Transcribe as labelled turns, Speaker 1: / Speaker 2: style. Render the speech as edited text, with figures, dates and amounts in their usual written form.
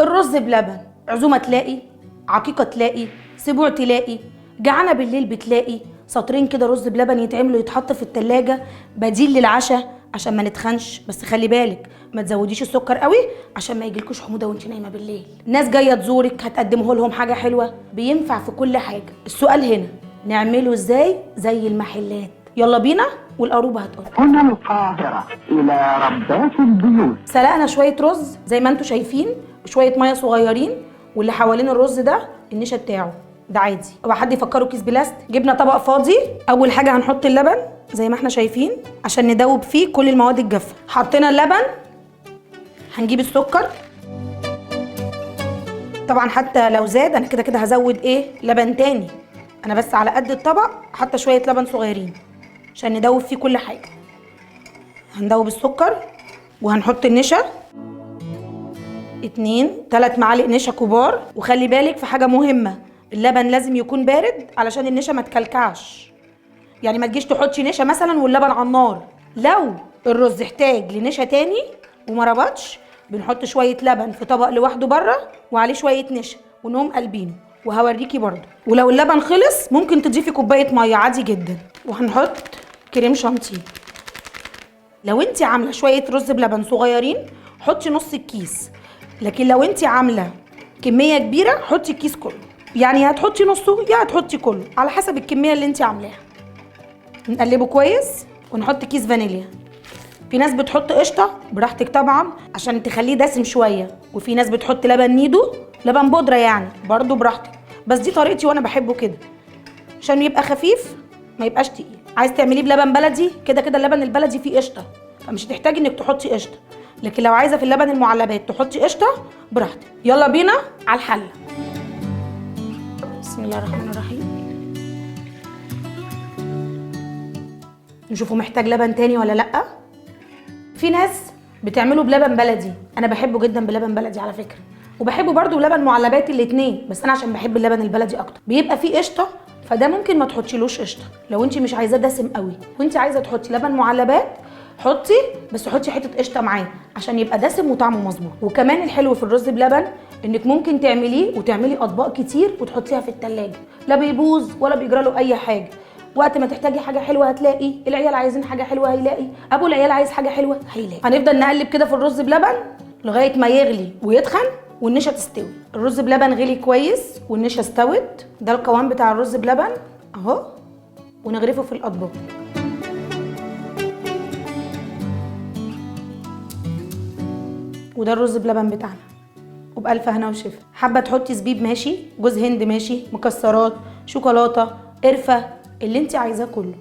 Speaker 1: الرز بلبن، عزومه تلاقي، عقيقه تلاقي، سبوع تلاقي، جعانه بالليل بتلاقي، سطرين كده رز بلبن يتعملوا يتحط في التلاجة بديل للعشاء عشان ما نتخنش. بس خلي بالك ما تزوديش السكر قوي عشان ما يجيلكوش حموضه وانت نايمه بالليل. ناس جايه تزورك هتقدمه لهم حاجه حلوه، بينفع في كل حاجه. السؤال هنا نعمله ازاي زي المحلات؟ يلا بينا والقروبه هتقول.
Speaker 2: هنا القاهرة إلى ربات البيوت.
Speaker 1: سلقنا شويه رز زي ما انتم شايفين وشويه ميه صغيرين، واللي حوالين الرز ده النشا بتاعه ده عادي. اوعى حد يفكره كيس بلاستيك. جبنا طبق فاضي، اول حاجه هنحط اللبن زي ما احنا شايفين عشان ندوب فيه كل المواد الجافه. حطينا اللبن، هنجيب السكر. طبعا حتى لو زاد انا كده كده هزود لبن تاني، انا بس على قد الطبق حتى شويه لبن صغيرين عشان ندوب فيه كل حاجه. هندوب السكر وهنحط النشا 2-3 معالق نشا كبار. وخلي بالك في حاجه مهمه، اللبن لازم يكون بارد علشان النشا ما تكلكعش. يعني ما تجيش تحطي نشا مثلا واللبن على النار. لو الرز احتاج لنشا تاني وما ربطش بنحط شويه لبن في طبق لوحده بره وعليه شويه نشا ونقوم قلبينه، وهوريكي برده. ولو اللبن خلص ممكن تضيفي كوبايه ميه عادي جدا. وهنحط كريم شانتيه. لو انت عامله شويه رز بلبن صغيرين حطي نص الكيس، لكن لو انت عامله كميه كبيره حطي الكيس كله. يعني هتحطي نصه يا هتحطي كله على حسب الكميه اللي انت عاملاها. نقلبه كويس ونحط كيس فانيليا. في ناس بتحط قشطه، براحتك طبعا عشان تخليه دسم شويه. وفي ناس بتحط لبن نيدو، لبن بودره يعني، برضو براحتك. بس دي طريقتي وانا بحبه كده عشان يبقى خفيف ما يبقاش تقيل. عايز تعمليه بلبن بلدي كده كده اللبن البلدي فيه قشطه، فمش هتحتاجي انك تحطي قشطه. لكن لو عايزه في اللبن المعلبات تحطي قشطه براحتك. يلا بينا على الحله. بسم الله الرحمن الرحيم. نشوفه محتاج لبن تاني ولا لا. في ناس بتعمله بلبن بلدي، انا بحبه جدا بلبن بلدي على فكره، وبحبه برده بلبن معلبات الاتنين، بس انا عشان بحب اللبن البلدي اكتر. بيبقى فيه قشطه، فده ممكن ما تحطيلوش قشطه لو انت مش عايزاه دسم قوي. وانت عايزه تحطي لبن معلبات حطي، بس حطي حته قشطه معاه عشان يبقى دسم وطعمه مظبوط. وكمان الحلو في الرز بلبن انك ممكن تعمليه وتعملي اطباق كتير وتحطيها في التلاجة، لا بيبوظ ولا بيجرى له اي حاجه. وقت ما تحتاجي حاجه حلوه هتلاقي، العيال عايزين حاجه حلوه هيلاقي، ابو العيال عايز حاجه حلوه هيلاقي. هنفضل نقلب كده في الرز بلبن لغايه ما يغلي ويتخن والنشا تستوي. الرز بلبن غلي كويس والنشا استوت، ده القوام بتاع الرز بلبن اهو. ونغرفه في الاطباق. وده الرز بلبن بتاعنا، وبألف هنا وشفا. حابه تحطي زبيب ماشي، جوز هند ماشي، مكسرات، شوكولاته، قرفه، اللي انت عايزاه كله.